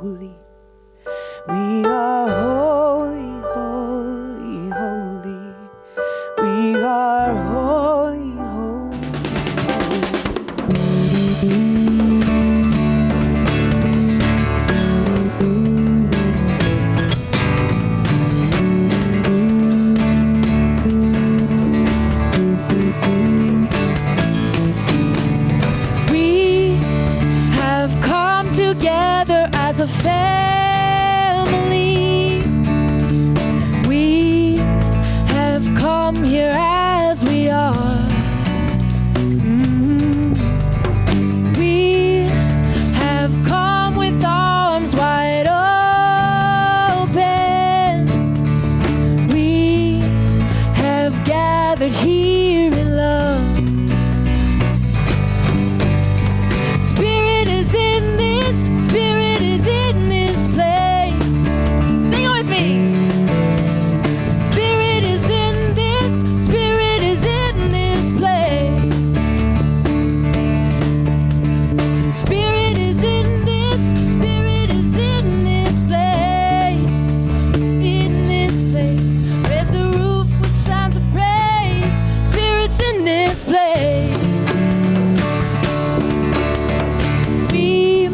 holy. We are holy, holy, holy. We are holy, holy, We have come together as a family. We have come here as we are. We have come with arms wide open. We have gathered here in love. Spirit is in this, Spirit is in this place. Sing it with me. Spirit is in this, Spirit is in this place. Spirit is in this, Spirit is in this place. In this place. Raise the roof with sounds of praise. Spirit's in this place. We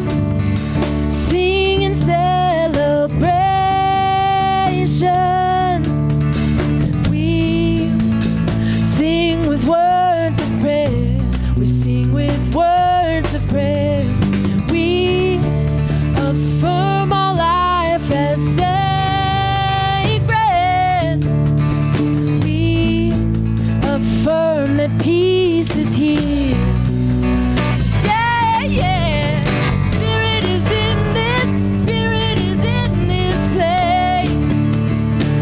sing in celebration. We sing with words of prayer. We sing with words of prayer. We affirm our life as sacred. We affirm that peace is here. Yeah, yeah. Spirit is in this, Spirit is in this place.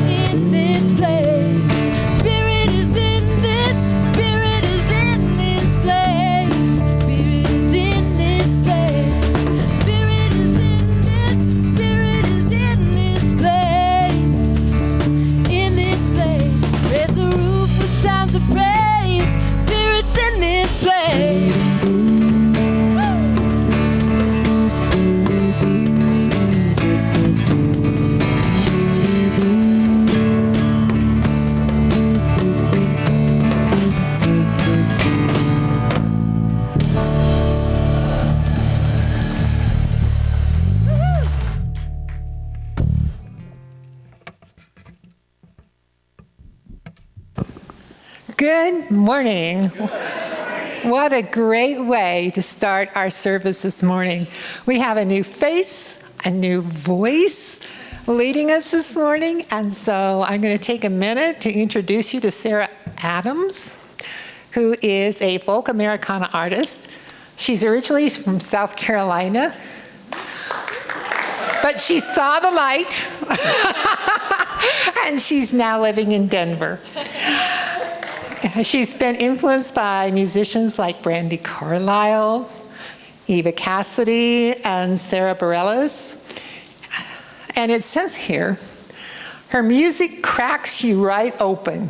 In this place. Spirit is in this, Spirit is in this place. Spirit is in this place. Spirit is in this, Spirit is in this place. In this place. Raise the roof with sounds of praise. Spirit's in this place. Good morning. What a great way to start our service this morning. We have a new face, a new voice leading us this morning. And so I'm going to take a minute to introduce you to Sarah Adams, who is a folk Americana artist. She's originally from South Carolina, but she saw the light, and she's now living in Denver. She's been influenced by musicians like Brandi Carlile, Eva Cassidy, and Sarah Bareilles. And it says here, her music cracks you right open.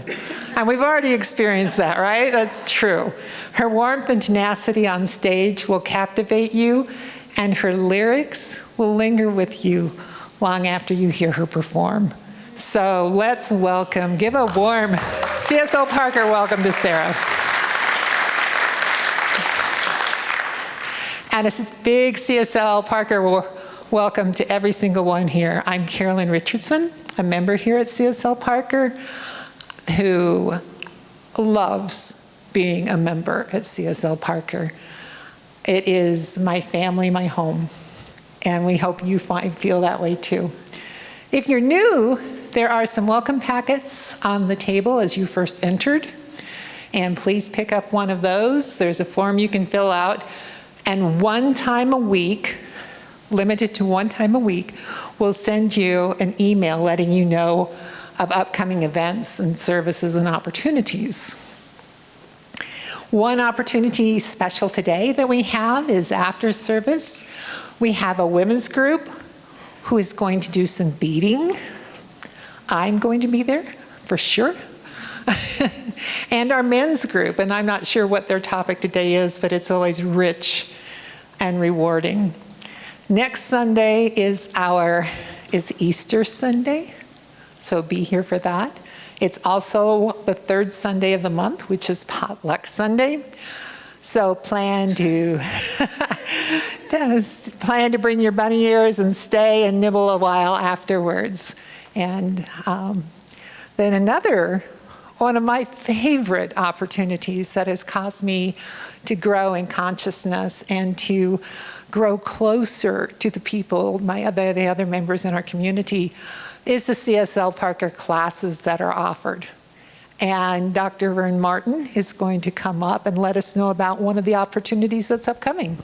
And we've already experienced that, right? That's true. Her warmth and tenacity on stage will captivate you, and her lyrics will linger with you long after you hear her perform. So let's welcome, give a warm CSL Parker welcome to Sarah. And it's a big CSL Parker welcome to every single one here. I'm Carolyn Richardson, a member here at CSL Parker who loves being a member at CSL Parker. It is my family, my home, and we hope you feel that way too. If you're new, there are some welcome packets on the table as you first entered, and please pick up one of those. There's a form you can fill out, and one time a week, limited to one time a week, we'll send you an email letting you know of upcoming events and services and opportunities. One opportunity special today that we have is after service, we have a women's group who is going to do some beading. I'm going to be there for sure. And our men's group, and I'm not sure what their topic today is, but it's always rich and rewarding. Next Sunday is Easter Sunday, so be here for that. It's also the third Sunday of the month, which is Potluck Sunday. So plan to bring your bunny ears and stay and nibble a while afterwards. And then another one of my favorite opportunities that has caused me to grow in consciousness and to grow closer to the people, the other members in our community, is the CSL Parker classes that are offered. And Dr. Vern Martin is going to come up and let us know about one of the opportunities that's upcoming.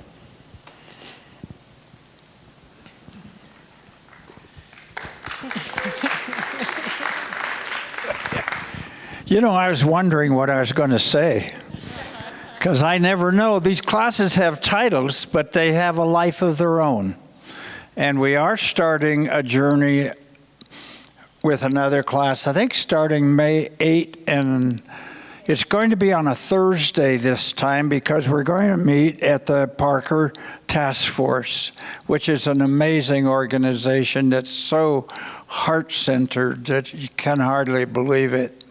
You know, I was wondering what I was going to say, because I never know. These classes have titles, but they have a life of their own. And we are starting a journey with another class, I think starting May 8, and it's going to be on a Thursday this time because we're going to meet at the Parker Task Force, which is an amazing organization that's so heart-centered that you can hardly believe it.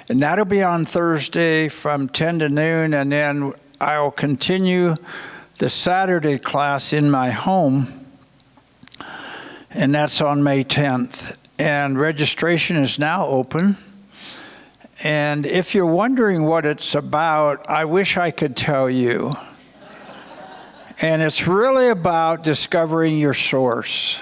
And that'll be on Thursday from 10 to noon, and then I'll continue the Saturday class in my home, and that's on May 10th. And registration is now open. And if you're wondering what it's about, I wish I could tell you. And it's really about discovering your source.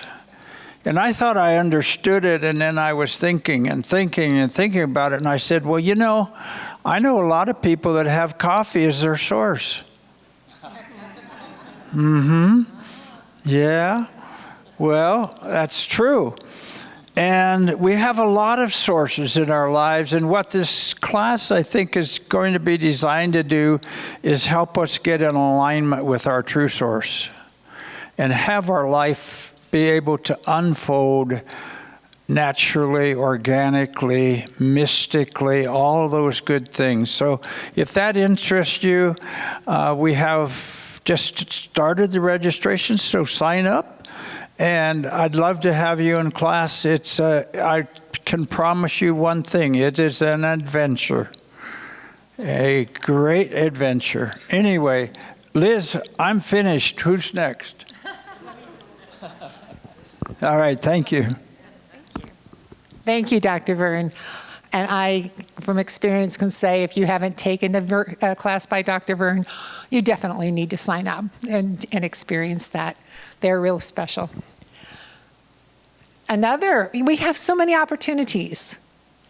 And I thought I understood it, and then I was thinking and thinking and thinking about it, and I said, well, you know, I know a lot of people that have coffee as their source. Yeah, well, that's true. And we have a lot of sources in our lives, and what this class, I think, is going to be designed to do is help us get in alignment with our true source and have our life be able to unfold naturally, organically, mystically, all of those good things. So if that interests you, we have just started the registration, so sign up. And I'd love to have you in class. I can promise you one thing, it is an adventure, a great adventure. Anyway, Liz, I'm finished. Who's next? All right, thank you. Thank you, Dr. Vern. And I, from experience, can say if you haven't taken a class by Dr. Vern, you definitely need to sign up and experience that. They're real special. We have so many opportunities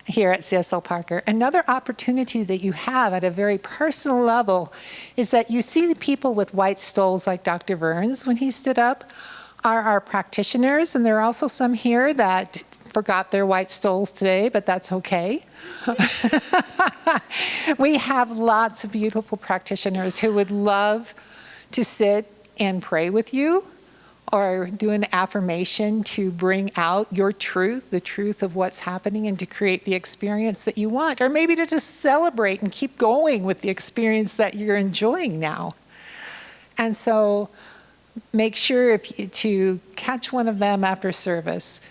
here at CSL Parker. Another opportunity that you have at a very personal level is that you see the people with white stoles like Dr. Vern's when he stood up are our practitioners, and there are also some here that forgot their white stoles today, but that's okay. We have lots of beautiful practitioners who would love to sit and pray with you or do an affirmation to bring out your truth, the truth of what's happening, and to create the experience that you want, or maybe to just celebrate and keep going with the experience that you're enjoying now. And so make sure to catch one of them after service.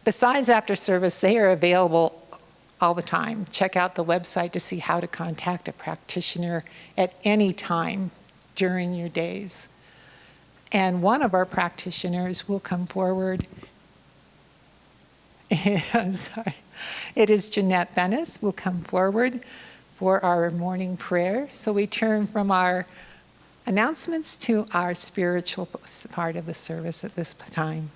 Besides after service, they are available all the time. Check out the website to see how to contact a practitioner at any time during your days. And one of our practitioners will come forward. I'm sorry. It is Jeanette Bennis will come forward for our morning prayer. So we turn from our announcements to our spiritual part of the service at this time.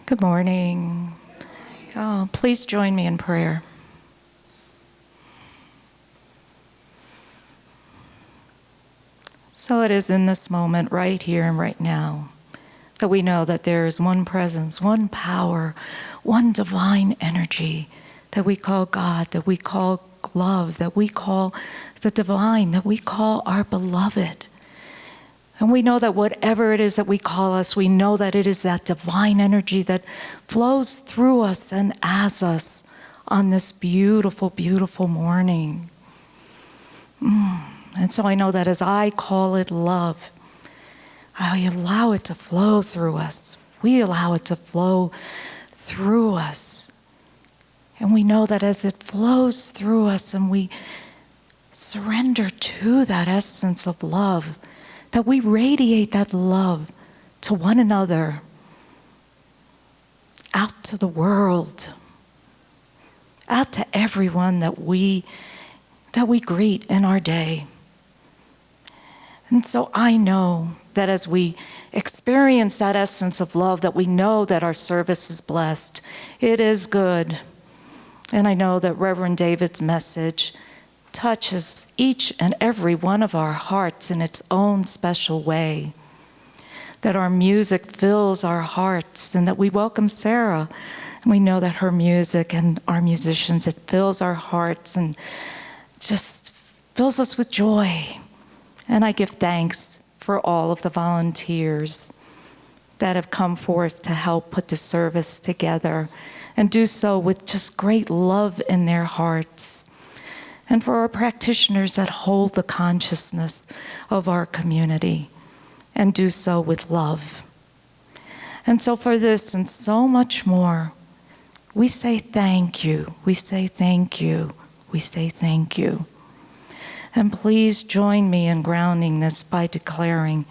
Good morning. Oh, please join me in prayer. So it is in this moment, right here and right now, that we know that there is one presence, one power, one divine energy that we call God, that we call love, that we call the divine, that we call our beloved. And we know that whatever it is that we call us, we know that it is that divine energy that flows through us and as us on this beautiful, beautiful morning. And so I know that as I call it love, I allow it to flow through us. We allow it to flow through us. And we know that as it flows through us and we surrender to that essence of love, that we radiate that love to one another, out to the world, out to everyone that we greet in our day. And so I know that as we experience that essence of love, that we know that our service is blessed. It is good. And I know that Reverend David's message touches each and every one of our hearts in its own special way. That our music fills our hearts, and that we welcome Sarah. And we know that her music and our musicians, it fills our hearts and just fills us with joy. And I give thanks for all of the volunteers that have come forth to help put the service together and do so with just great love in their hearts. And for our practitioners that hold the consciousness of our community and do so with love. And so for this and so much more, we say thank you. We say thank you. We say thank you. And please join me in grounding this by declaring,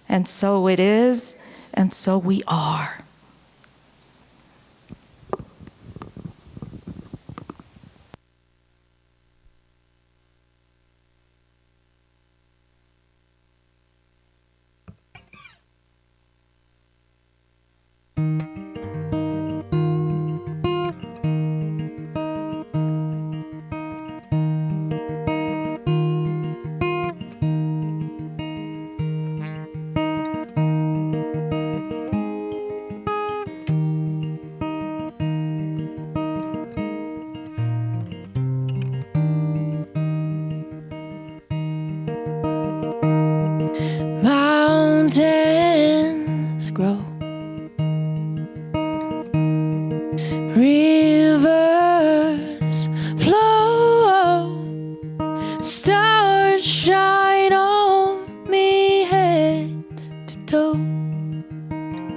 and so it is, and so we are. Mountains grow, rivers flow, stars shine on me head to toe.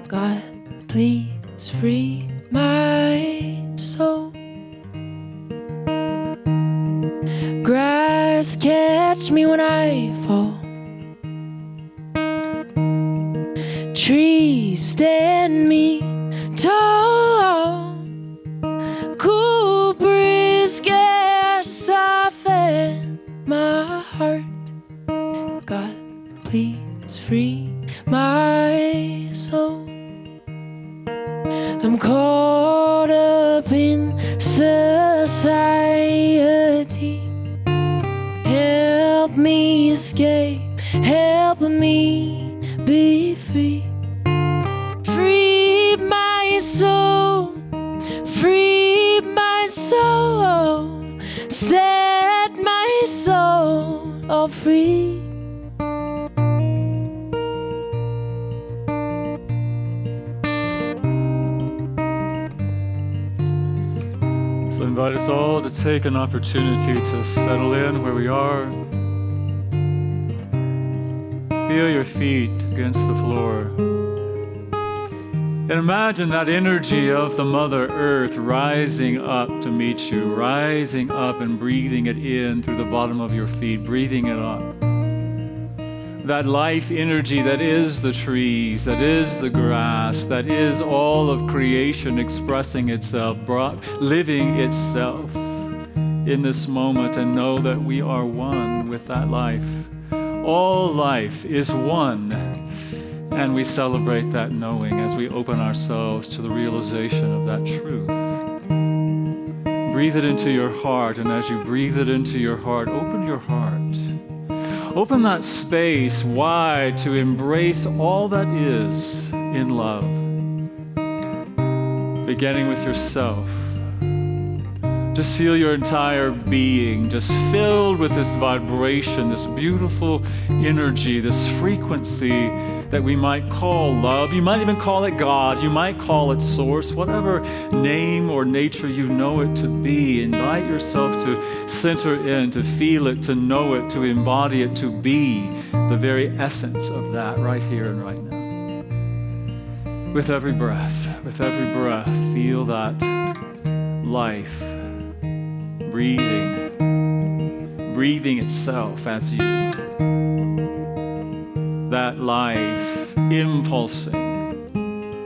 God, please free my soul. Grass catch me when I fall, trees stand me tall, cool breeze can soften my heart. God, please free my soul. I'm caught up in society. Help me escape, help me be free. Free my soul, free my soul, set my soul all free. So I invite us all to take an opportunity to settle in where we are. Feel your feet against the floor. And imagine that energy of the Mother Earth rising up to meet you, rising up and breathing it in through the bottom of your feet, breathing it up. That life energy that is the trees, that is the grass, that is all of creation expressing itself, living itself in this moment, and know that we are one with that life. All life is one. And we celebrate that knowing as we open ourselves to the realization of that truth. Breathe it into your heart, and as you breathe it into your heart, open your heart. Open that space wide to embrace all that is in love. Beginning with yourself. Just feel your entire being just filled with this vibration, this beautiful energy, this frequency that we might call love. You might even call it God. You might call it source, whatever name or nature you know it to be. Invite yourself to center in, to feel it, to know it, to embody it, to be the very essence of that right here and right now. With every breath, feel that life breathing itself as you. That life impulsing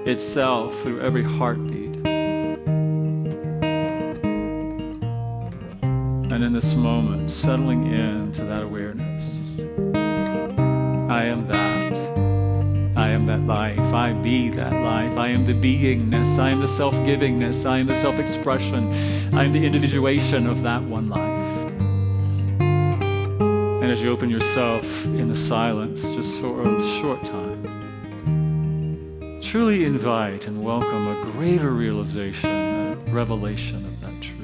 itself through every heartbeat. And in this moment, settling into that awareness. I am that. I am that life. I be that life. I am the beingness. I am the self-givingness. I am the self-expression. I am the individuation of that one life. And as you open yourself in the silence, just for a short time, truly invite and welcome a greater realization, a revelation of that truth.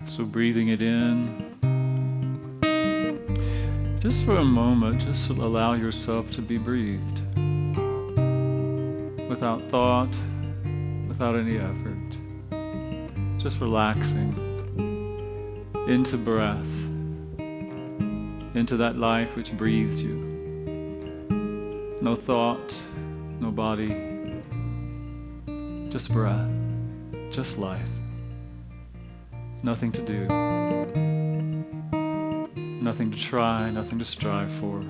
So breathing it in, just for a moment, just allow yourself to be breathed. Without thought, without any effort. Just relaxing into breath, into that life which breathes you. No thought, no body, just breath, just life. Nothing to do, nothing to try, nothing to strive for,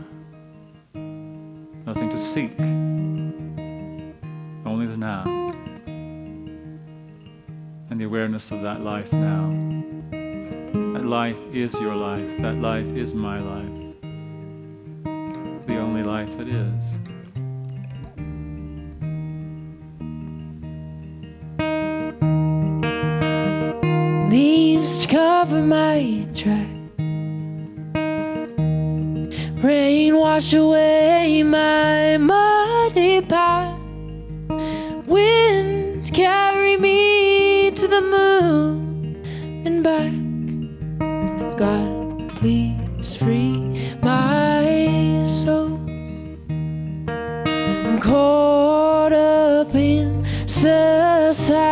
nothing to seek, only the now, and the awareness of that life now. That life is your life, that life is my life, the only life that is. Leaves cover my track. Rain wash away my muddy path. Wind carry me to the moon and back. God, please free my soul. I'm caught up in society.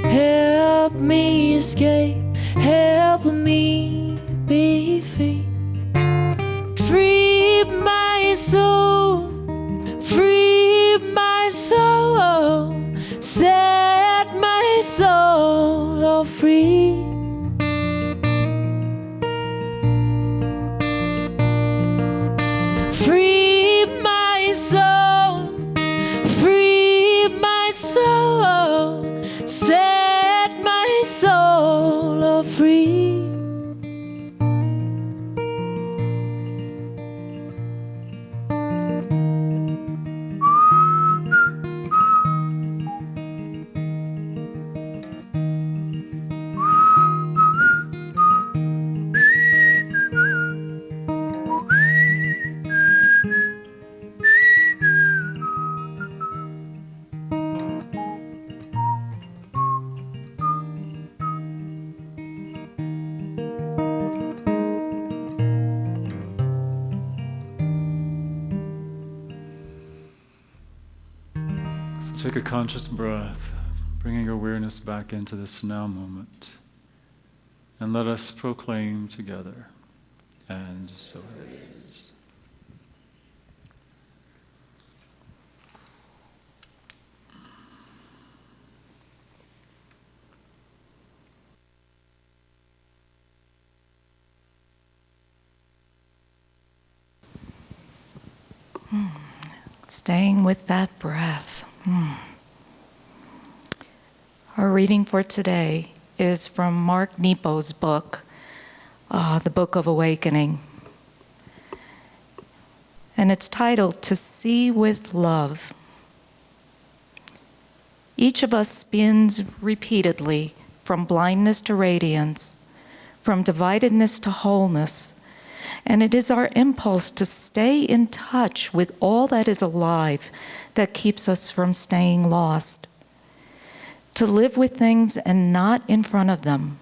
Help me escape, help me be free. Free my soul, free my soul. Set my soul all free. Free my soul, free my soul. Set my soul all free. Take a conscious breath, bringing your awareness back into this now moment. And let us proclaim together, and so it is. Staying with that breath. Our reading for today is from Mark Nepo's book, The Book of Awakening. And it's titled, To See with Love. Each of us spins repeatedly from blindness to radiance, from dividedness to wholeness, and it is our impulse to stay in touch with all that is alive that keeps us from staying lost. To live with things and not in front of them,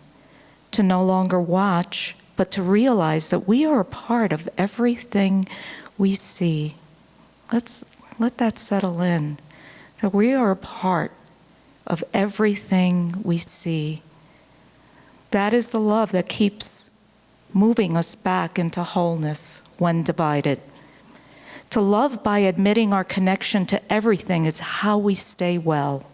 to no longer watch, but to realize that we are a part of everything we see. Let that settle in, that we are a part of everything we see. That is the love that keeps moving us back into wholeness when divided. To love by admitting our connection to everything is how we stay well.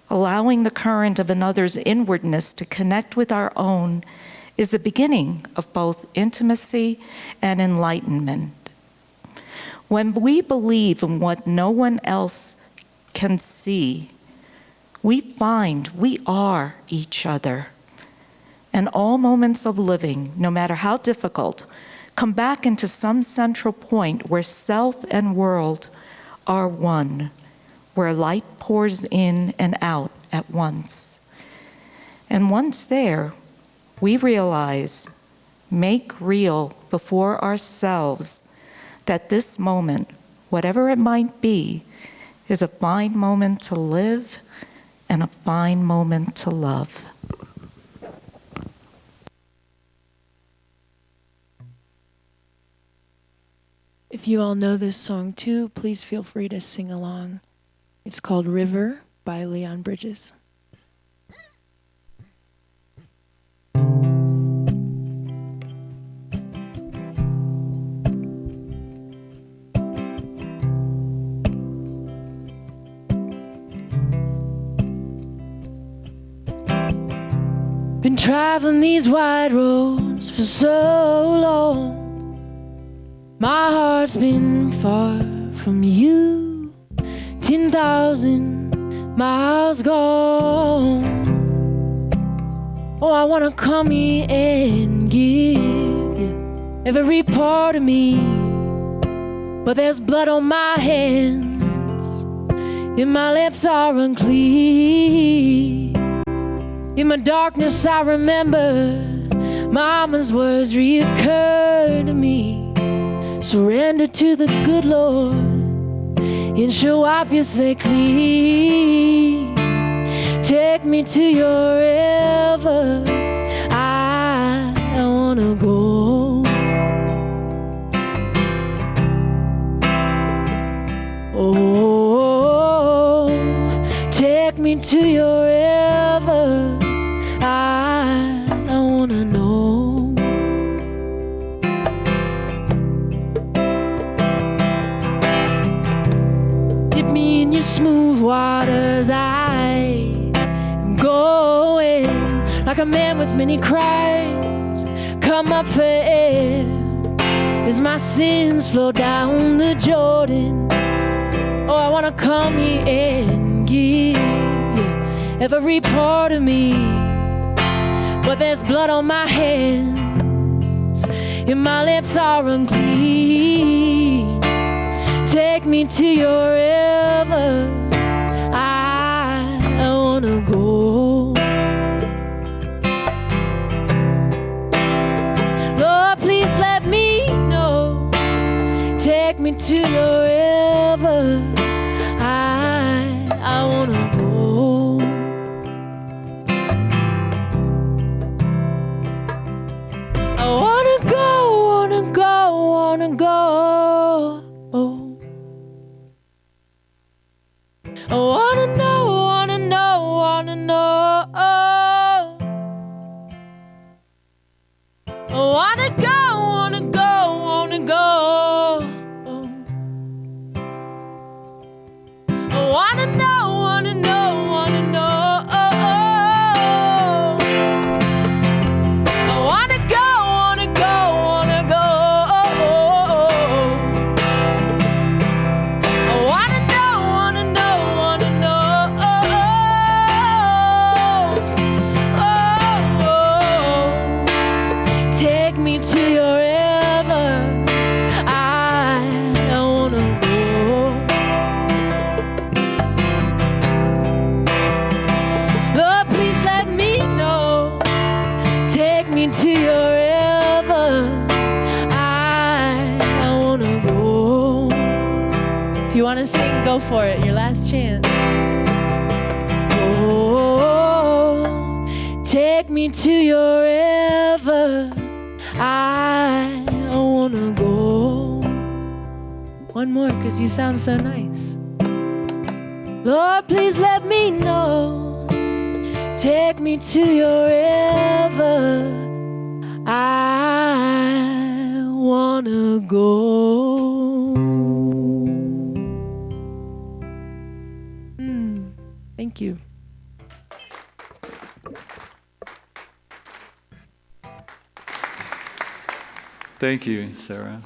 Allowing the current of another's inwardness to connect with our own is the beginning of both intimacy and enlightenment. When we believe in what no one else can see, we find we are each other. And all moments of living, no matter how difficult, come back into some central point where self and world are one, where light pours in and out at once. And once there, we realize, make real before ourselves, that this moment, whatever it might be, is a fine moment to live and a fine moment to love. If you all know this song too, please feel free to sing along. It's called River by Leon Bridges. Been traveling these wide roads for so long. My heart's been far from you, 10,000 miles gone. Oh, I wanna come here and give you every part of me, but there's blood on my hands, and my lips are unclean. In my darkness I remember Mama's words reoccur to me. Surrender to the good Lord and show off your slate clean. Take me to your river, I wanna go. Oh, take me to your river, I wanna know. Dip me in your smooth waters, I am going like a man with many crimes. Come up for air as my sins flow down the Jordan. Oh, I wanna come here and give you every part of me, but there's blood on my hands and my lips are unclean. Take me to your river, I wanna go. Lord, please let me know. Take me to your river, I wanna go. I wanna go, wanna go, wanna go. I wanna know, wanna know, wanna know. I wanna go, wanna go, wanna go. I wanna know, wanna know, wanna know. I wanna go, wanna go, wanna go. I wanna know, wanna know, wanna know. Oh, want to sing, go for it. Your last chance. Oh, take me to your river. I want to go. One more, because you sound so nice. Lord, please let me know. Take me to your river. I want to go. Thank you. Thank you, Sarah.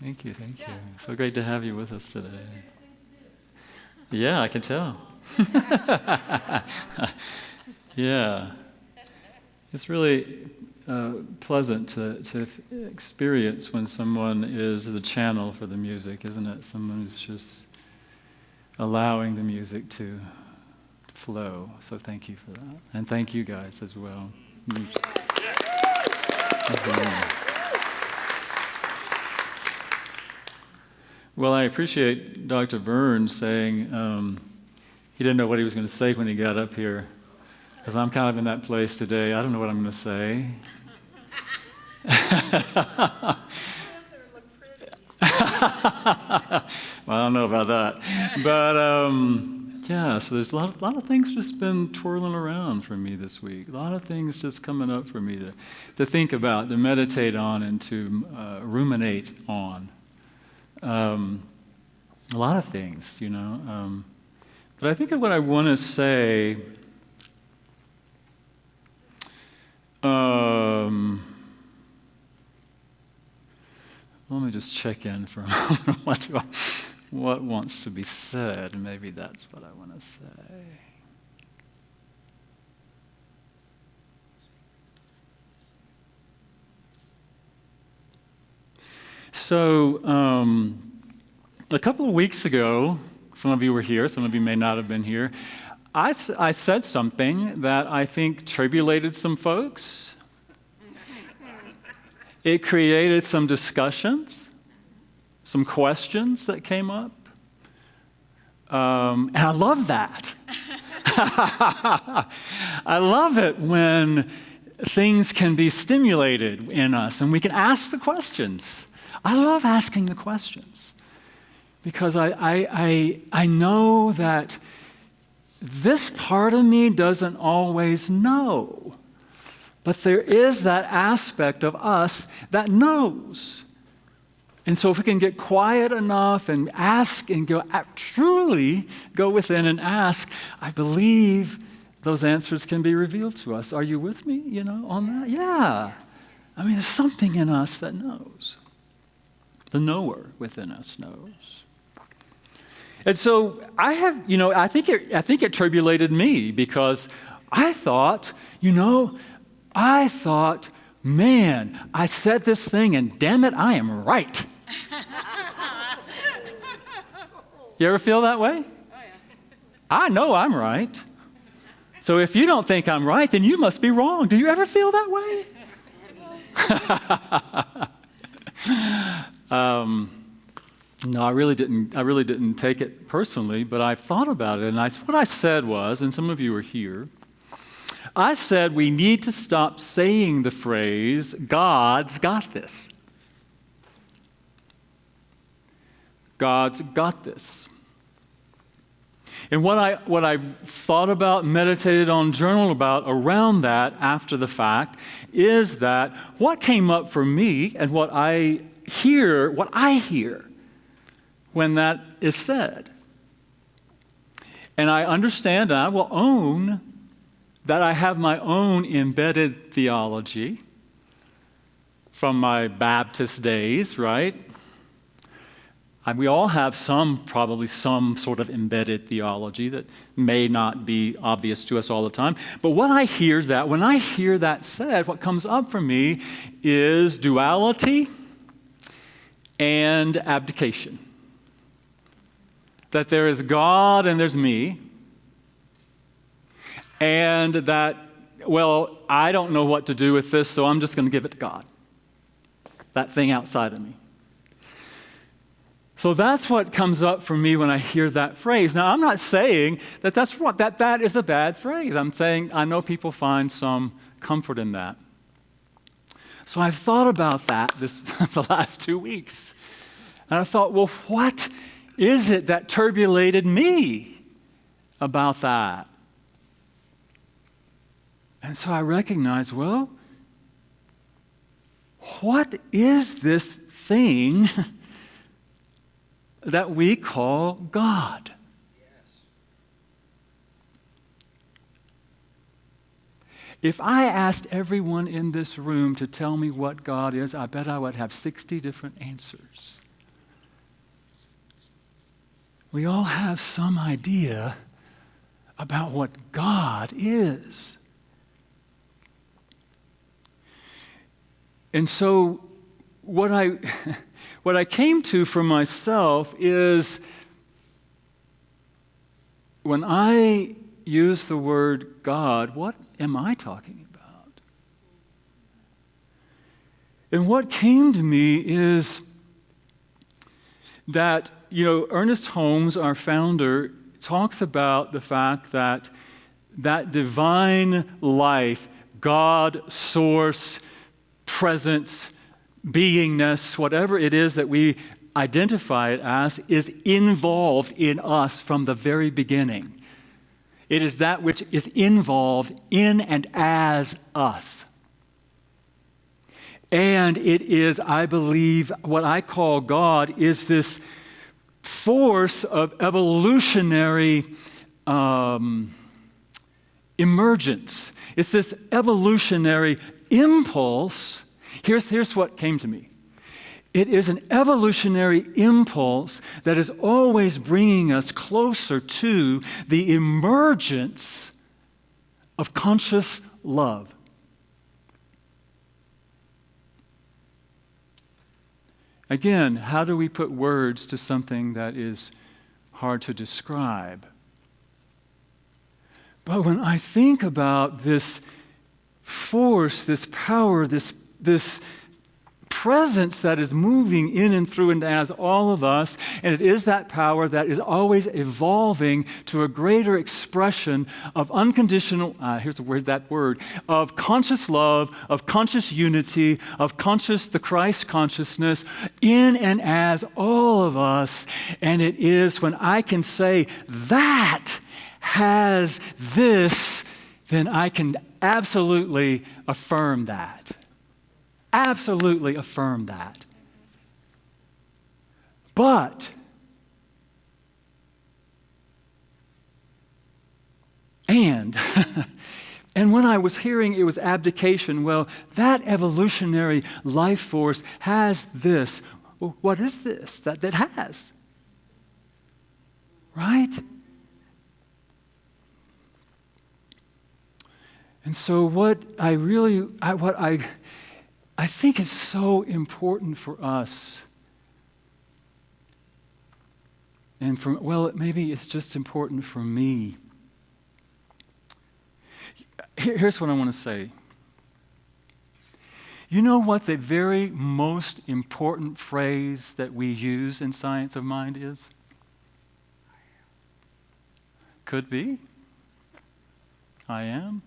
Thank you. So great to have you with us today. Yeah, I can tell. Yeah. It's really pleasant to experience when someone is the channel for the music, isn't it? Someone who's just allowing the music to flow. So thank you for that. And thank you guys as well. Well, I appreciate Dr. Burns saying he didn't know what he was going to say when he got up here, because I'm kind of in that place today. I don't know what I'm going to say. Well, I don't know about that. But, yeah, so there's a lot of things just been twirling around for me this week. A lot of things just coming up for me to think about, to meditate on, and to ruminate on. A lot of things, you know. But I think of what I want to say. Let me just check in for a moment. What wants to be said? Maybe that's what I want to say. So, a couple of weeks ago, some of you were here, some of you may not have been here, I said something that I think tribulated some folks. It created some discussions, some questions that came up. And I love that. I love it when things can be stimulated in us and we can ask the questions. I love asking the questions because I know that this part of me doesn't always know. But there is that aspect of us that knows. And so if we can get quiet enough and ask and truly go within and ask, I believe those answers can be revealed to us. Are you with me, on that? Yeah. I mean, there's something in us that knows. The knower within us knows. And so I think it tribulated me because I thought, man, I said this thing and damn it, I am right. You ever feel that way? Oh, yeah. I know I'm right. So if you don't think I'm right, then you must be wrong. Do you ever feel that way? No, I really didn't take it personally, but I thought about it, and what I said was, and some of you are here, I said we need to stop saying the phrase, God's got this. God's got this. And what I thought about, meditated on, journaled about around that after the fact is that what came up for me and what I hear when that is said. And I understand and I will own that I have my own embedded theology from my Baptist days, right? We all have probably some sort of embedded theology that may not be obvious to us all the time. But when I hear that said, what comes up for me is duality and abdication. That there is God and there's me. And that, I don't know what to do with this, so I'm just going to give it to God. That thing outside of me. So that's what comes up for me when I hear that phrase. Now, I'm not saying that that is a bad phrase. I'm saying I know people find some comfort in that. So I've thought about that the last 2 weeks. And I thought, well, what is it that turbulated me about that? And so I recognized, well, what is this thing that we call God? If I asked everyone in this room to tell me what God is, I bet I would have 60 different answers. We all have some idea about what God is. And so what I came to for myself is when I use the word God, what am I talking about? And what came to me is that, Ernest Holmes, our founder, talks about the fact that divine life, God, source, presence, beingness, whatever it is that we identify it as, is involved in us from the very beginning. It is that which is involved in and as us. And it is, I believe, what I call God is this force of evolutionary emergence. It's this evolutionary impulse. Here's what came to me. It is an evolutionary impulse that is always bringing us closer to the emergence of conscious love. Again, how do we put words to something that is hard to describe? But when I think about this force, this power, this presence that is moving in and through and as all of us, and it is that power that is always evolving to a greater expression of unconditional, of conscious love, of conscious unity, of the Christ consciousness in and as all of us. And it is when I can say that has this, then I can absolutely affirm that. Absolutely affirm that. But, and when I was hearing it was abdication, well, that evolutionary life force has this. Well, what is this that has? Right? And so what I think is so important for us, and maybe it's just important for me. Here's what I want to say. You know what the very most important phrase that we use in Science of Mind is? Could be. I am.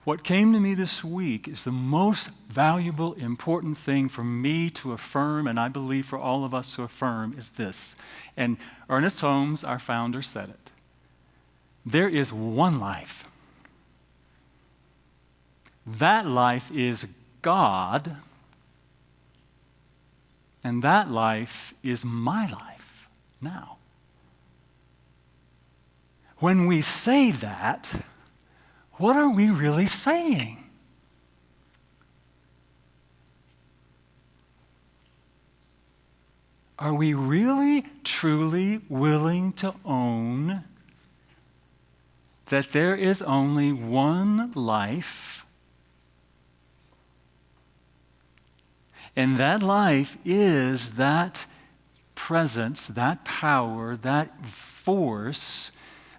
What came to me this week is the most valuable, important thing for me to affirm, and I believe for all of us to affirm, is this. And Ernest Holmes, our founder, said it. There is one life. That life is God, and that life is my life now. When we say that, what are we really saying? Are we really, truly willing to own that there is only one life, and that life is that presence, that power, that force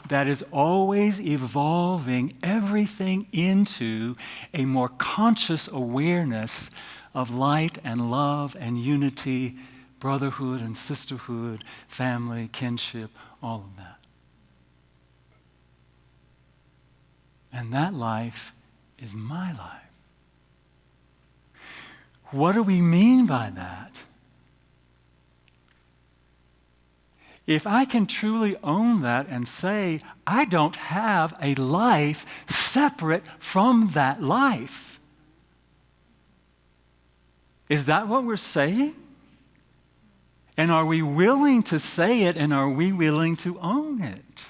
that is always evolving everything into a more conscious awareness of light and love and unity, brotherhood and sisterhood, family, kinship, all of that. And that life is my life. What do we mean by that? If I can truly own that and say, I don't have a life separate from that life. Is that what we're saying? And are we willing to say it, and are we willing to own it?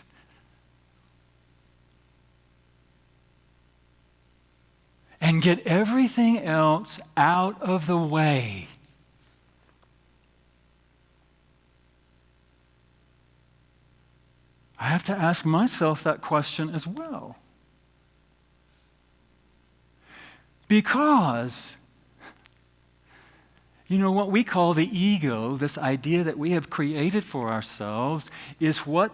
And get everything else out of the way. I have to ask myself that question as well. Because, you know, what we call the ego, this idea that we have created for ourselves, is what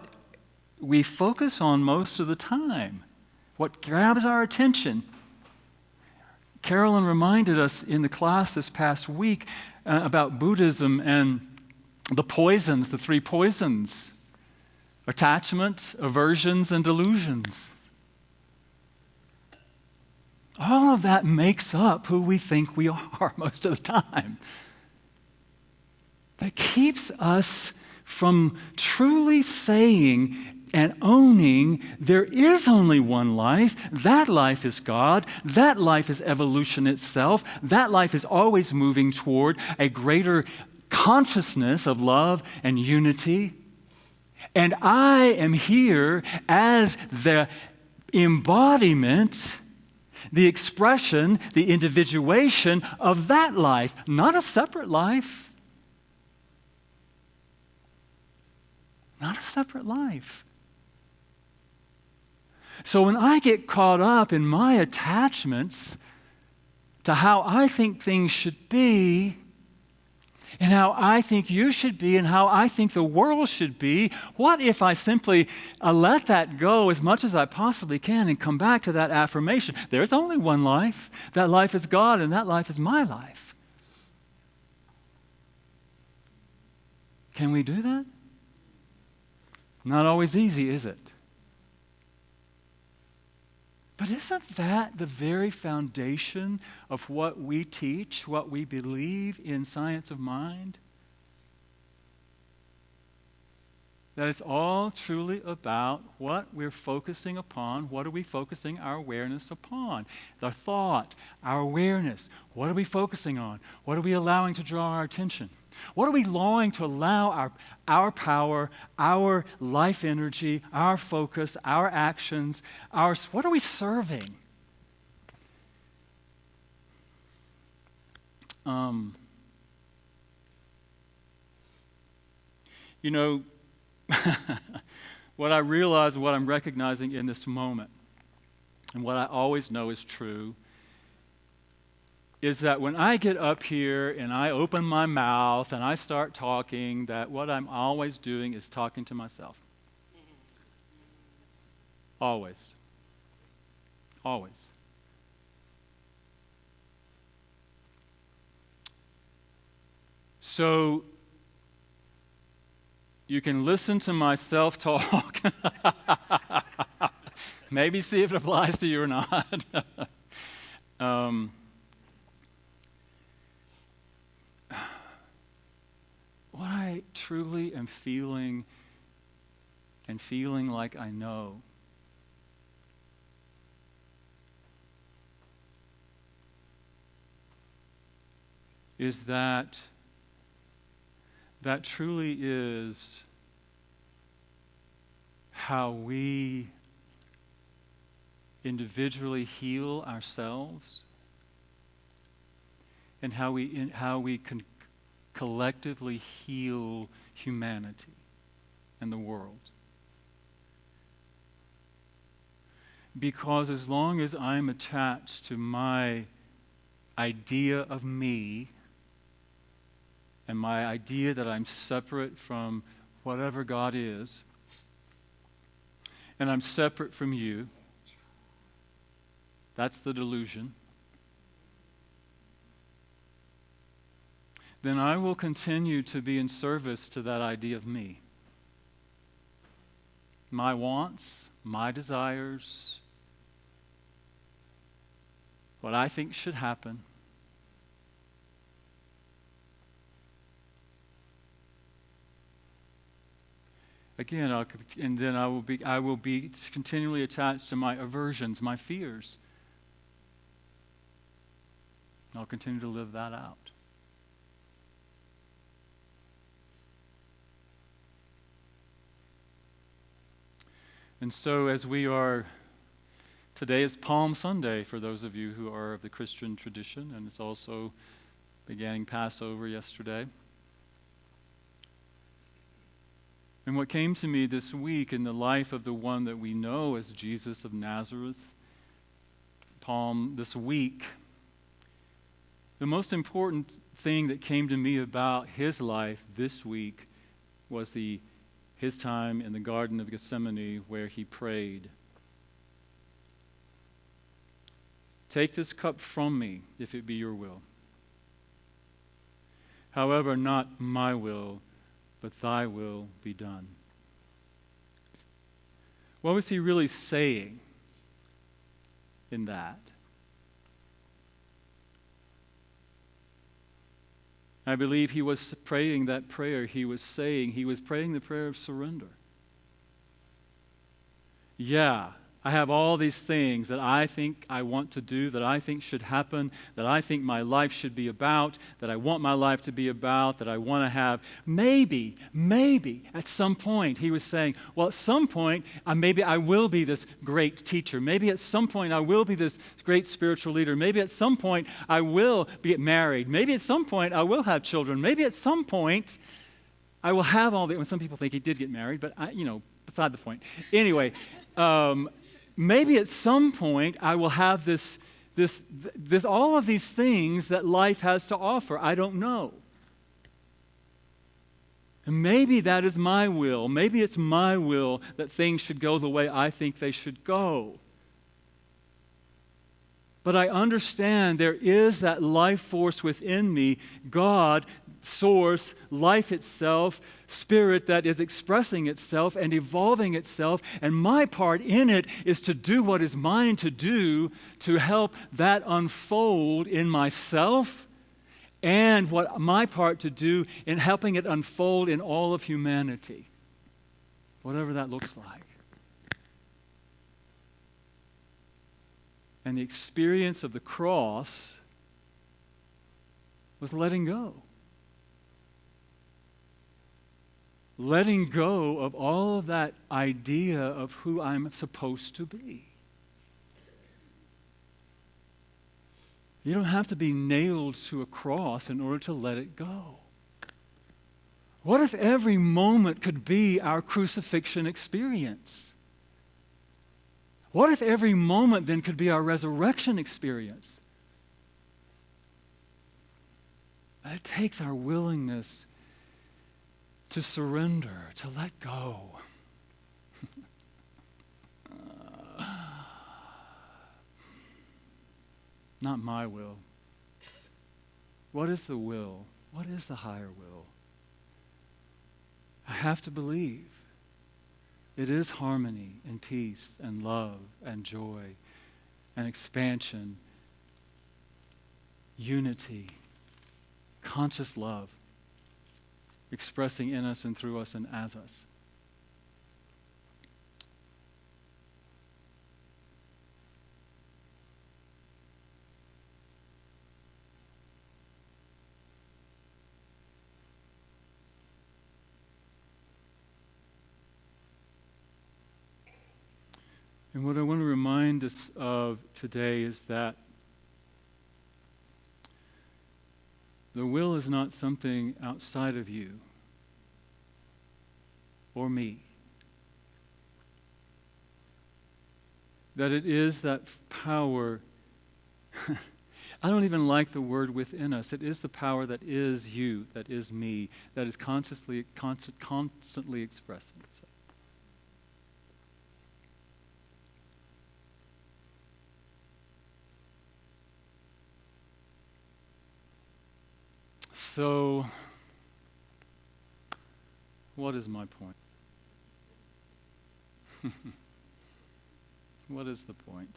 we focus on most of the time, what grabs our attention. Carolyn reminded us in the class this past week about Buddhism and the poisons, the three poisons: attachment, aversions, and delusions. All of that makes up who we think we are most of the time. That keeps us from truly saying and owning there is only one life. That life is God. That life is evolution itself. That life is always moving toward a greater consciousness of love and unity. And I am here as the embodiment, the expression, the individuation of that life, not a separate life. Not a separate life. So when I get caught up in my attachments to how I think things should be, and how I think you should be, and how I think the world should be, what if I simply let that go as much as I possibly can and come back to that affirmation? There's only one life. That life is God, and that life is my life. Can we do that? Not always easy, is it? But isn't that the very foundation of what we teach, what we believe in science of mind? That it's all truly about what we're focusing upon. What are we focusing our awareness upon? The thought, our awareness. What are we focusing on? What are we allowing to draw our attention? What are we allowing to allow our power, our life energy, our focus, our actions, what are we serving? You know, what I realize, what I'm recognizing in this moment, and what I always know is true, is that when I get up here and I open my mouth and I start talking, that what I'm always doing is talking to myself. Always. Always. So you can listen to my self-talk. Maybe see if it applies to you or not. What I truly am feeling, and feeling like I know, is that truly is how we individually heal ourselves, and how we can collectively heal humanity and the world. Because as long as I'm attached to my idea of me, and my idea that I'm separate from whatever God is, and I'm separate from you, that's the delusion. then I will continue to be in service to that idea of me. My wants, my desires, what I think should happen. Again, I will be continually attached to my aversions, my fears. I'll continue to live that out. And so as we are, today is Palm Sunday for those of you who are of the Christian tradition, and it's also beginning Passover yesterday. And what came to me this week in the life of the one that we know as Jesus of Nazareth, Palm this week, the most important thing that came to me about his life this week was his time in the Garden of Gethsemane where he prayed. Take this cup from me, if it be your will. However, not my will, but thy will be done. What was he really saying in that? I believe he was praying that prayer. He was praying the prayer of surrender. Yeah, I have all these things that I think I want to do, that I think should happen, that I think my life should be about, that I want my life to be about, that I want to have. Maybe, at some point, he was saying, well, at some point, maybe I will be this great teacher. Maybe at some point, I will be this great spiritual leader. Maybe at some point, I will get married. Maybe at some point, I will have children. Maybe at some point, I will have all the... Well, some people think he did get married, but, beside the point. Anyway, maybe at some point I will have this all of these things that life has to offer. I don't know. And maybe that is my will. Maybe it's my will that things should go the way I think they should go. But I understand there is that life force within me, God, source, life itself, spirit that is expressing itself and evolving itself. And my part in it is to do what is mine to do to help that unfold in myself, and what my part to do in helping it unfold in all of humanity, whatever that looks like. And the experience of the cross was letting go. Letting go of all of that idea of who I'm supposed to be. You don't have to be nailed to a cross in order to let it go. What if every moment could be our crucifixion experience? What if every moment then could be our resurrection experience? But it takes our willingness to surrender, to let go. Not my will. What is the will? What is the higher will? I have to believe it is harmony and peace and love and joy and expansion, unity, conscious love, expressing in us and through us and as us. And what I want to remind us of today is that the will is not something outside of you or me. That it is that power. I don't even like the word within us. It is the power that is you, that is me, that is constantly expressing itself. So, what is my point? What is the point?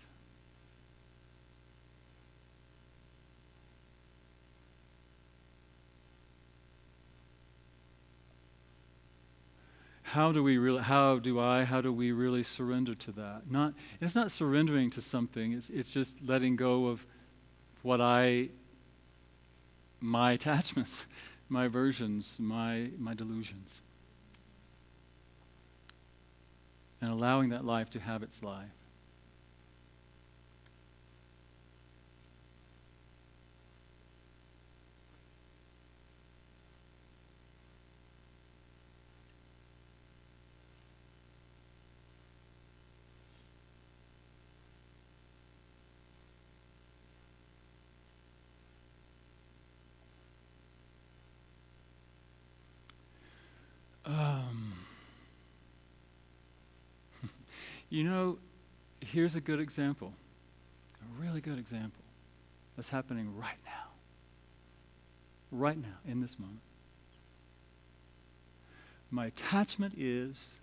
How do we really surrender to that? It's not surrendering to something, it's just letting go of my attachments, my aversions, my delusions. And allowing that life to have its life. Here's a good example, a really good example that's happening right now, in this moment. My attachment is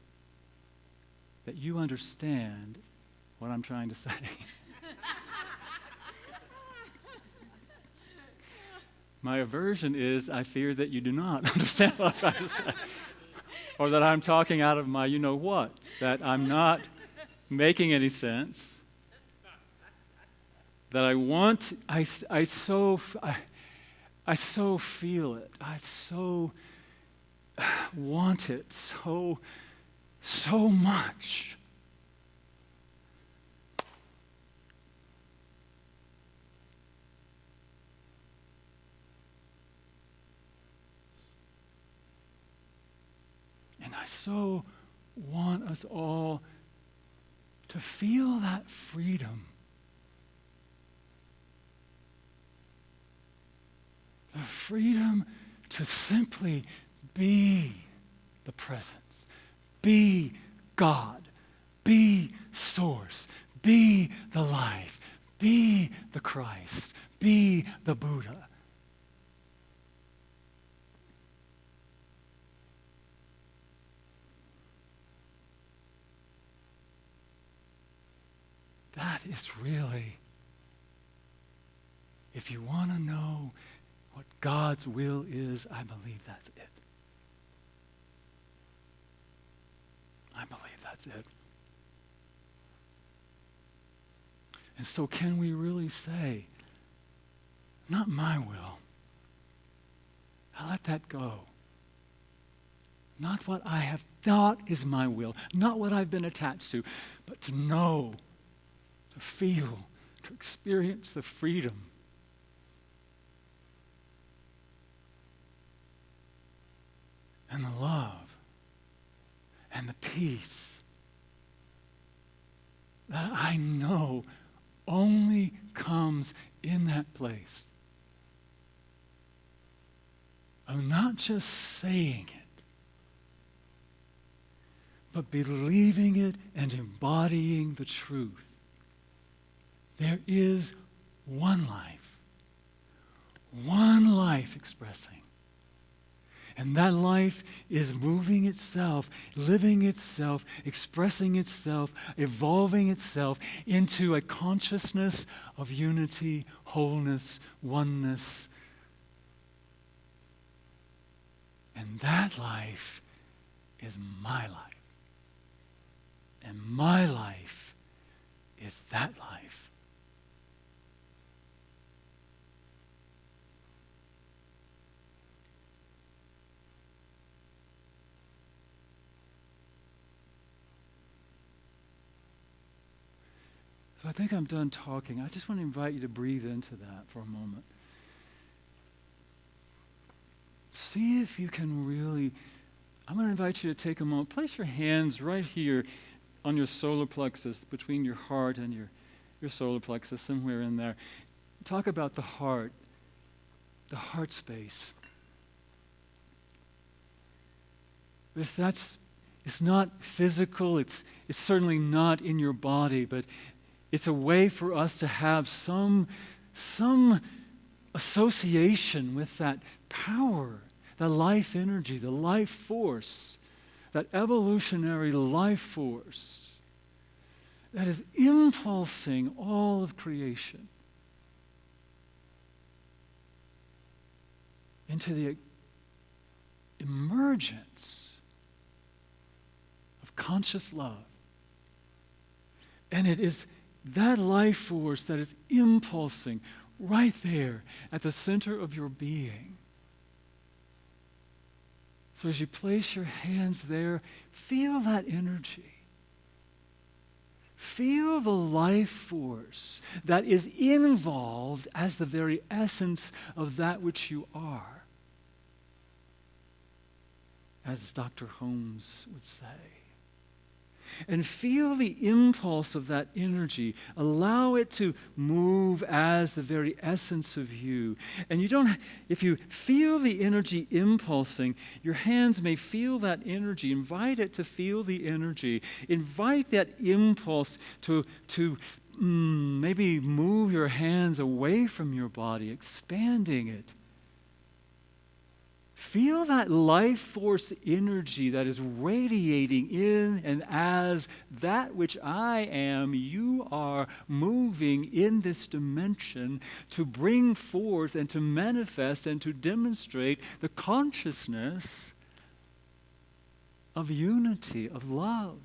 that you understand what I'm trying to say. My aversion is I fear that you do not understand what I'm trying to say. Or that I'm talking out of my you-know-what, that I'm not making any sense, that I so feel it, I so want it so much. And I so want us all to feel that freedom. The freedom to simply be the presence, be God, be source, be the life, be the Christ, be the Buddha. That is really, if you want to know what God's will is, I believe that's it. I believe that's it. And so can we really say, not my will, I let that go. Not what I have thought is my will, not what I've been attached to, but to know, to feel, to experience the freedom and the love and the peace that I know only comes in that place of not just saying it, but believing it and embodying the truth. There is one life expressing. And that life is moving itself, living itself, expressing itself, evolving itself into a consciousness of unity, wholeness, oneness. And that life is my life. And my life is that life. So I think I'm done talking. I just want to invite you to breathe into that for a moment. See if you can really, I'm going to invite you to take a moment. Place your hands right here on your solar plexus, between your heart and your solar plexus, somewhere in there. Talk about the heart space. It's not physical, it's certainly not in your body, but it's a way for us to have some association with that power, the life energy, the life force, that evolutionary life force that is impulsing all of creation into the emergence of conscious love. And it is that life force that is impulsing right there at the center of your being. So as you place your hands there, feel that energy. Feel the life force that is involved as the very essence of that which you are. As Dr. Holmes would say. And feel the impulse of that energy. Allow it to move as the very essence of you. And if you feel the energy impulsing, your hands may feel that energy. Invite it to feel the energy. Invite that impulse to maybe move your hands away from your body, expanding it. Feel that life force energy that is radiating in and as that which I am, you are moving in this dimension to bring forth and to manifest and to demonstrate the consciousness of unity, of love,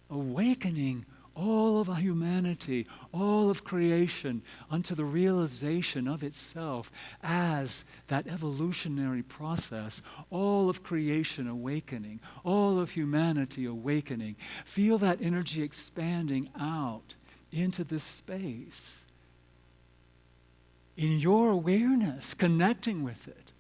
awakening all of humanity, all of creation, unto the realization of itself as that evolutionary process, all of creation awakening, all of humanity awakening. Feel that energy expanding out into this space. In your awareness, connecting with it.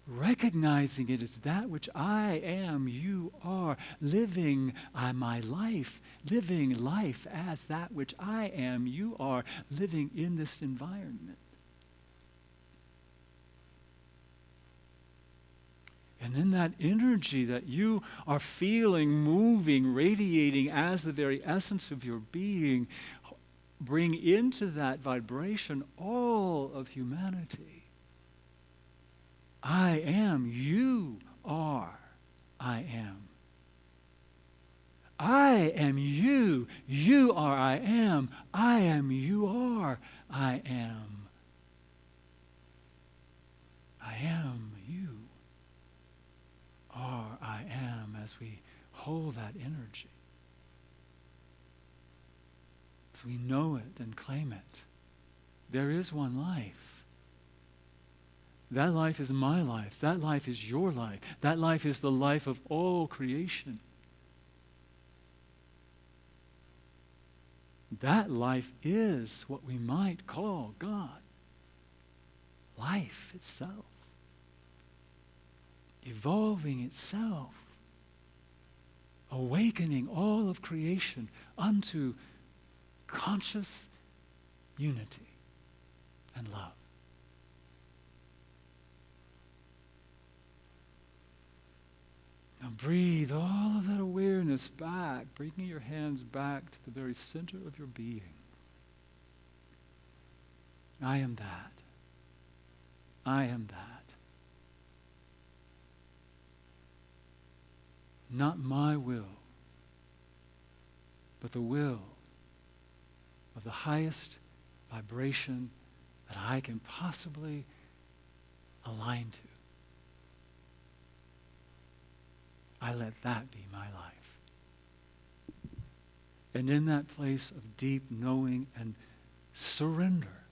Recognizing it as that which I am, you are, living my life, living life as that which I am, you are, living in this environment. And in that energy that you are feeling, moving, radiating as the very essence of your being, bring into that vibration all of humanity. I am, you are, I am. I am you, you are, I am. I am, you are, I am. I am, you are, I am, as we hold that energy. As we know it and claim it. There is one life. That life is my life. That life is your life. That life is the life of all creation. That life is what we might call God. Life itself. Evolving itself. Awakening all of creation unto conscious unity and love. Now breathe all of that awareness back, bringing your hands back to the very center of your being. I am that. I am that. Not my will, but the will of the highest vibration that I can possibly align to. I let that be my life. And in that place of deep knowing and surrender,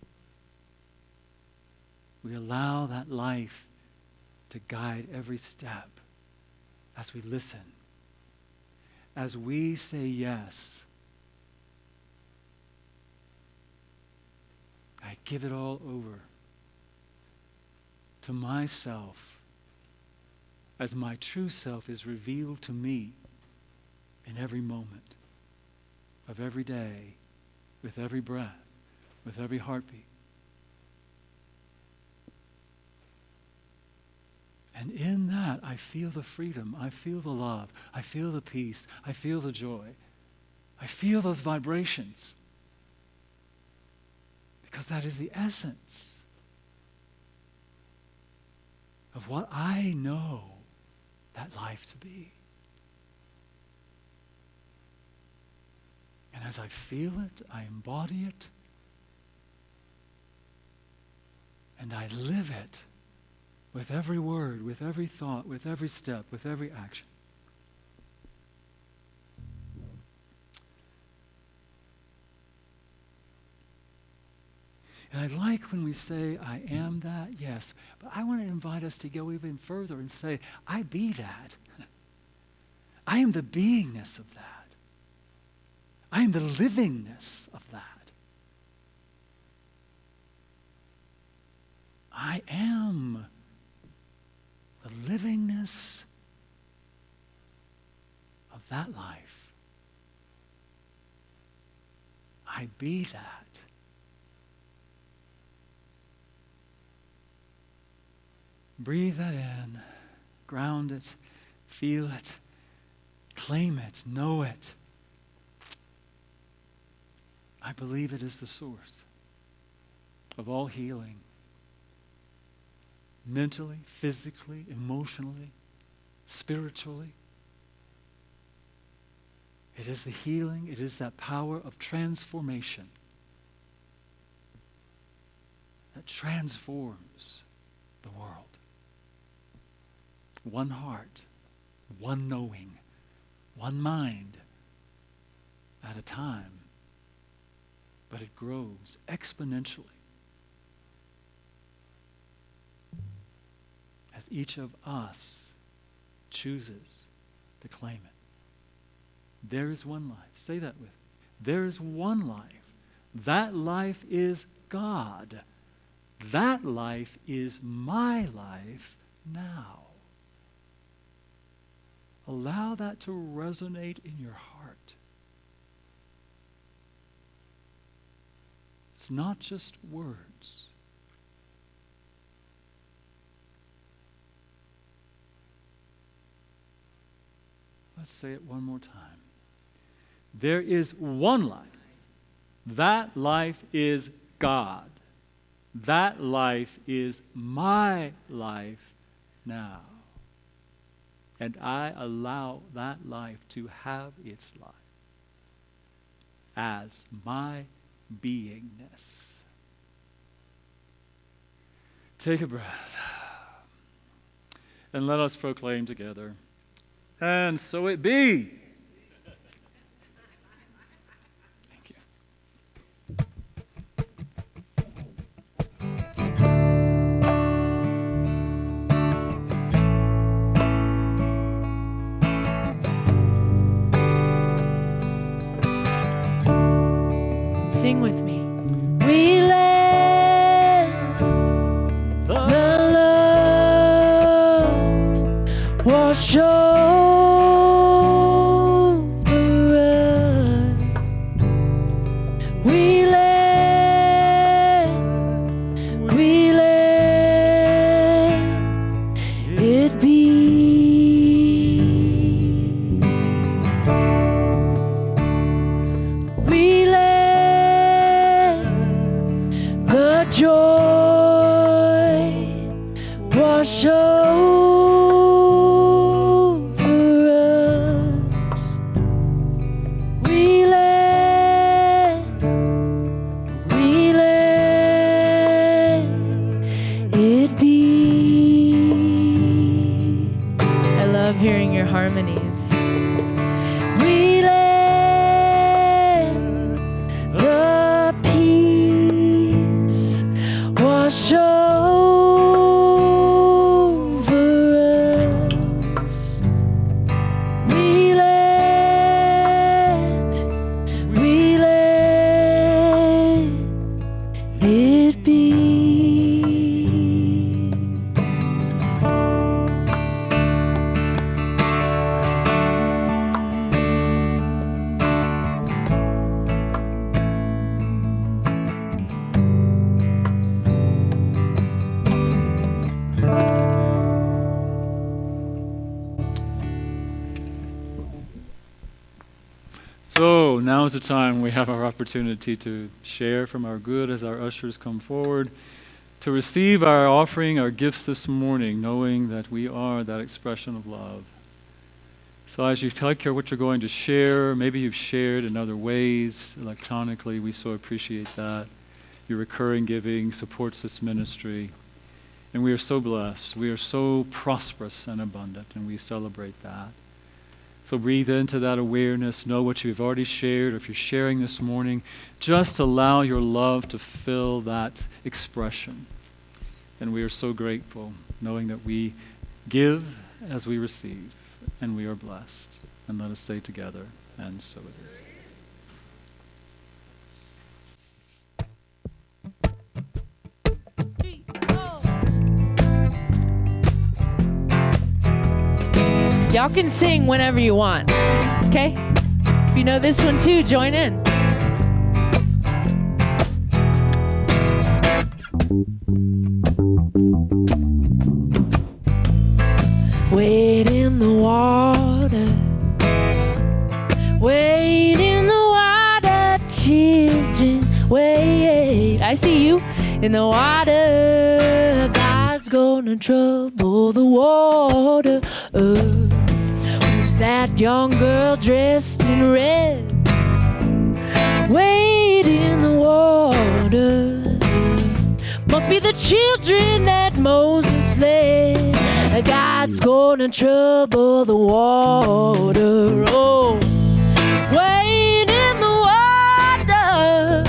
we allow that life to guide every step as we listen, as we say yes. I give it all over to myself as my true self is revealed to me in every moment of every day, with every breath, with every heartbeat. And in that, I feel the freedom, I feel the love, I feel the peace, I feel the joy. I feel those vibrations. Because that is the essence of what I know that life to be. And as I feel it, I embody it, and I live it with every word, with every thought, with every step, with every action. And I like when we say, I am that, yes. But I want to invite us to go even further and say, I be that. I am the beingness of that. I am the livingness of that. I am the livingness of that life. I be that. Breathe that in, ground it, feel it, claim it, know it. I believe it is the source of all healing. Mentally, physically, emotionally, spiritually. It is the healing, it is that power of transformation that transforms the world. One heart, one knowing, one mind at a time. But it grows exponentially as each of us chooses to claim it. There is one life. Say that with me. There is one life. That life is God. That life is my life now. Allow that to resonate in your heart. It's not just words. Let's say it one more time. There is one life. That life is God. That life is my life now. And I allow that life to have its life as my beingness. Take a breath. And let us proclaim together. And so it be. Thank you. Sing with me. We let the love wash over us. We let it be. We let the joy wash over us. We let it be. I love hearing your harmonies. We let the peace Now is the time we have our opportunity to share from our good as our ushers come forward, to receive our offering, our gifts this morning, knowing that we are that expression of love. So as you take care of what you're going to share, maybe you've shared in other ways electronically, we so appreciate that. Your recurring giving supports this ministry. And we are so blessed. We are so prosperous and abundant, and we celebrate that. So breathe into that awareness. Know what you've already shared, or if you're sharing this morning, just allow your love to fill that expression. And we are so grateful, knowing that we give as we receive, and we are blessed. And let us say together, and so it is. Y'all can sing whenever you want, okay? If you know this one too, join in. Wade in the water, wade in the water, children, wade. I see you in the water. God's gonna trouble the water. Who's that young girl dressed in red? Wade in the water. Must be the children that Moses led. God's gonna trouble the water. Oh, wade in the water,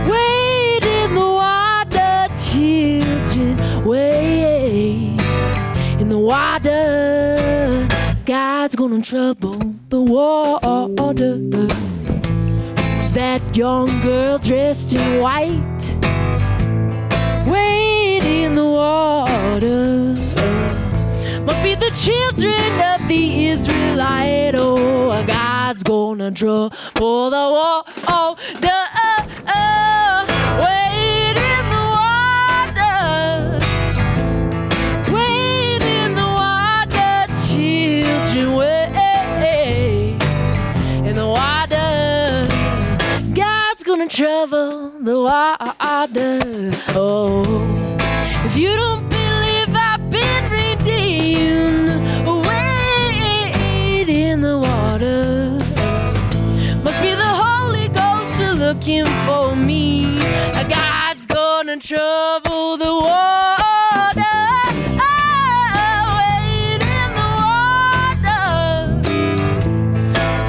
wade in the water, children, wade in the water. God's gonna trouble the water. Who's that young girl dressed in white? Wade in the water. Must be the children of the Israelite. Oh, God's gonna trouble the water. Wade in the water. Wade in the water, children. Wade in the water. God's gonna trouble the water. Oh, if you don't believe I've been redeemed, wade in the water. Must be the Holy Ghost looking for me. God's gonna trouble the water. Oh, wade in the water.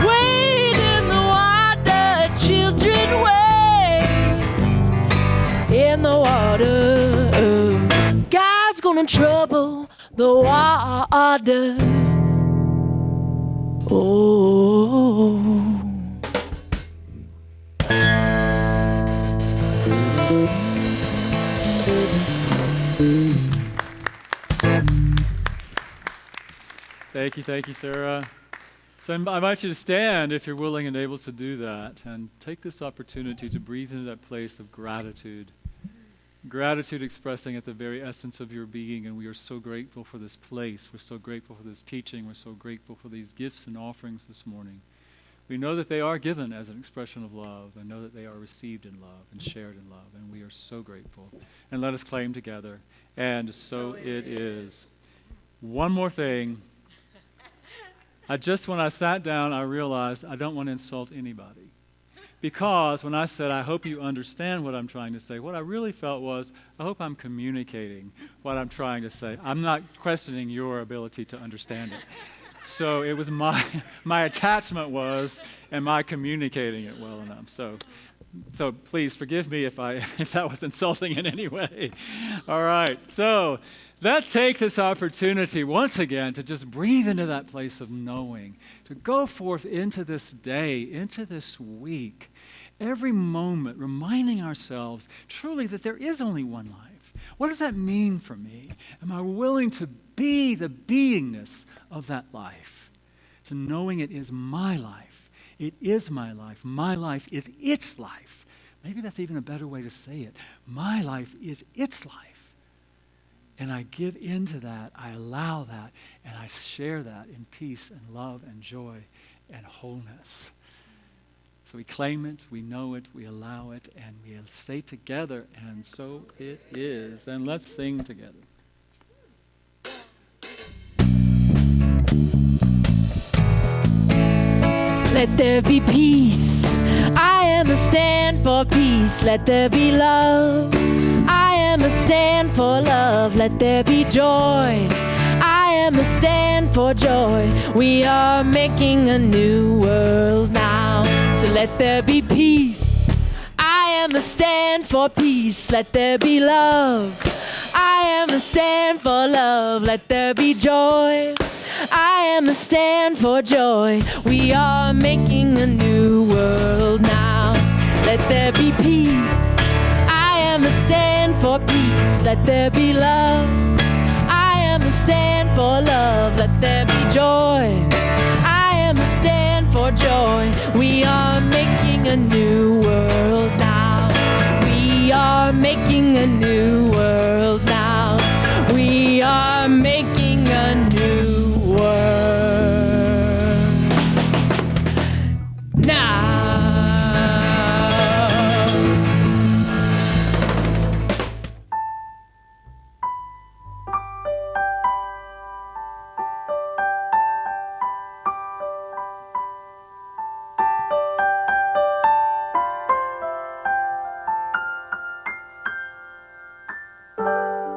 Wade in the water, children, wade in the water. God's gonna trouble the water. Oh. Thank you, Sarah. So I invite you to stand if you're willing and able to do that, and take this opportunity to breathe into that place of gratitude. Gratitude expressing at the very essence of your being, and we are so grateful for this place. We're so grateful for this teaching. We're so grateful for these gifts and offerings this morning. We know that they are given as an expression of love, and know that they are received in love and shared in love, and we are so grateful. And let us claim together, and so it is. One more thing. When I sat down, I realized I don't want to insult anybody. Because when I said, I hope you understand what I'm trying to say, what I really felt was, I hope I'm communicating what I'm trying to say. I'm not questioning your ability to understand it. So it was my attachment was, am I communicating it well enough? So please forgive me if that was insulting in any way. All right, so let's take this opportunity once again to just breathe into that place of knowing, to go forth into this day, into this week, every moment reminding ourselves truly that there is only one life. What does that mean for me? Am I willing to be the beingness of that life? To knowing it is my life. It is my life. My life is its life. Maybe that's even a better way to say it. My life is its life. And I give into that, I allow that, and I share that in peace and love and joy and wholeness. So we claim it, we know it, we allow it, and we say together, and so it is. And let's sing together. Let there be peace. I am a stand for peace. Let there be love. I am a stand for love. Let there be joy. I am a stand for joy. We are making a new world now. So let there be peace. I am a stand for peace. Let there be love. I am a stand for love. Let there be joy. I am a stand for joy. We are making a new world now. Let there be peace. I am a stand for peace. Let there be love. I am a stand for love. Let there be joy. I am a stand for joy. We are making a new